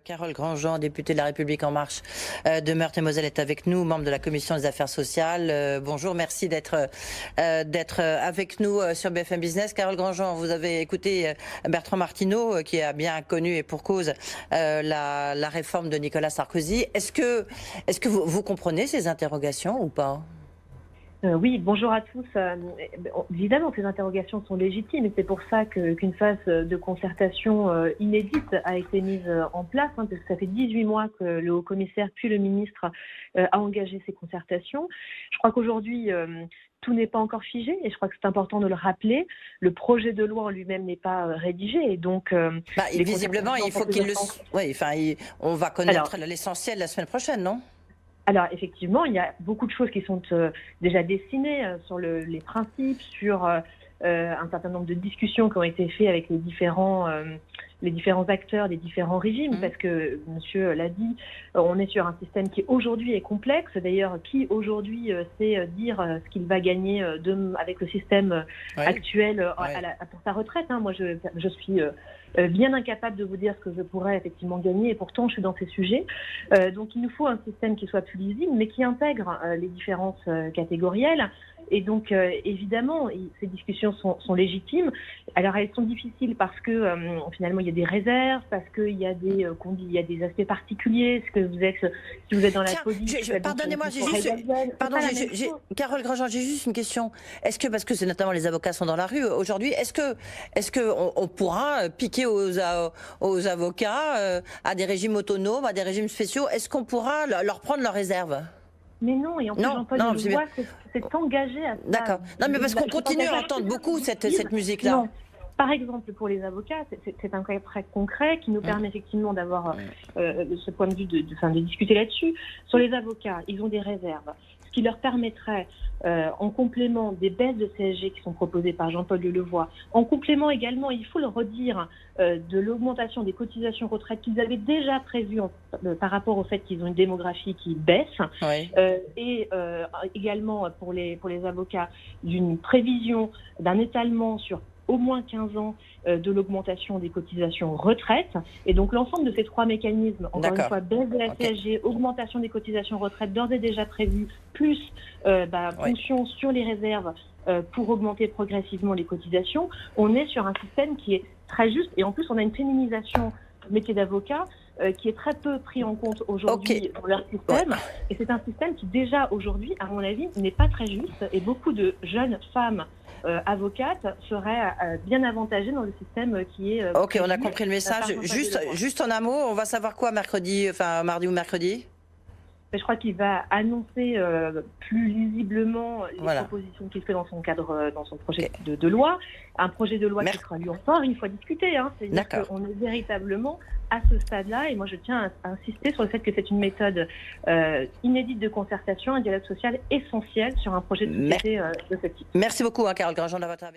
Carole Grandjean, députée de La République En Marche de Meurthe-et-Moselle, est avec nous, membre de la Commission des Affaires sociales. Bonjour, merci d'être avec nous sur BFM Business. Carole Grandjean, vous avez écouté Bertrand Martineau, qui a bien connu et pour cause la réforme de Nicolas Sarkozy. Est-ce que vous comprenez ces interrogations ou pas ? Oui, bonjour à tous. Évidemment, ces interrogations sont légitimes et c'est pour ça qu'une phase de concertation inédite a été mise en place, parce que ça fait 18 mois que le haut-commissaire puis le ministre a engagé ces concertations. Je crois qu'aujourd'hui, tout n'est pas encore figé et je crois que c'est important de le rappeler. Le projet de loi en lui-même n'est pas rédigé et donc... visiblement, il faut qu'il le... Oui, on va connaître l'essentiel la semaine prochaine, non ? Alors, effectivement, il y a beaucoup de choses qui sont déjà dessinées sur les principes, sur un certain nombre de discussions qui ont été faites avec les différents acteurs des différents régimes, parce que, monsieur l'a dit, on est sur un système qui aujourd'hui est complexe. D'ailleurs, qui aujourd'hui sait dire ce qu'il va gagner avec le système actuel pour sa retraite, hein. Moi, je suis... bien incapable de vous dire ce que je pourrais effectivement gagner, et pourtant je suis dans ces sujets. Donc il nous faut un système qui soit plus lisible, mais qui intègre les différences catégorielles. Et donc évidemment, ces discussions sont légitimes. Alors elles sont difficiles parce que finalement il y a des réserves, parce qu'il y a des aspects particuliers. Si vous êtes dans la police... Pardonnez-moi, Carole Grandjean, j'ai juste une question. Est-ce que, parce que c'est notamment les avocats sont dans la rue aujourd'hui, est-ce que on pourra piquer aux avocats, à des régimes autonomes, à des régimes spéciaux, est-ce qu'on pourra leur prendre leurs réserves ? Mais non, et en plus Jean-Paul Delevoye s'est engagé à ça. D'accord. Non, mais parce qu'on continue à entendre beaucoup cette musique-là. Non. Par exemple, pour les avocats, c'est un cas très concret qui nous permet effectivement d'avoir ce point de vue, de discuter là-dessus. Sur les avocats, ils ont des réserves, ce qui leur permettrait, en complément des baisses de CSG qui sont proposées par Jean-Paul Delevoye, en complément également, il faut le redire, de l'augmentation des cotisations retraite qu'ils avaient déjà prévues par rapport au fait qu'ils ont une démographie qui baisse, et également pour les avocats, d'une prévision d'un étalement sur au moins 15 ans de l'augmentation des cotisations retraite. Et donc l'ensemble de ces trois mécanismes, encore une fois, baisse de la CSG, augmentation des cotisations retraite d'ores et déjà prévues, plus ponction sur les réserves pour augmenter progressivement les cotisations, on est sur un système qui est très juste. Et en plus, on a une féminisation du métier d'avocat qui est très peu pris en compte aujourd'hui dans leur système. Et c'est un système qui déjà aujourd'hui, à mon avis, n'est pas très juste. Et beaucoup de jeunes femmes avocates seraient bien avantagées dans le système qui est... Ok, on a compris le message. Juste en un mot, on va savoir quoi mardi ou mercredi ? Je crois qu'il va annoncer plus lisiblement les propositions qu'il fait dans son cadre, dans son projet de loi. Un projet de loi qui sera lui encore une fois discuté. C'est-à-dire qu'on est véritablement à ce stade-là. Et moi, je tiens à insister sur le fait que c'est une méthode inédite de concertation, un dialogue social essentiel sur un projet de société de ce type. Merci beaucoup, Carole Grandjean, d'avoir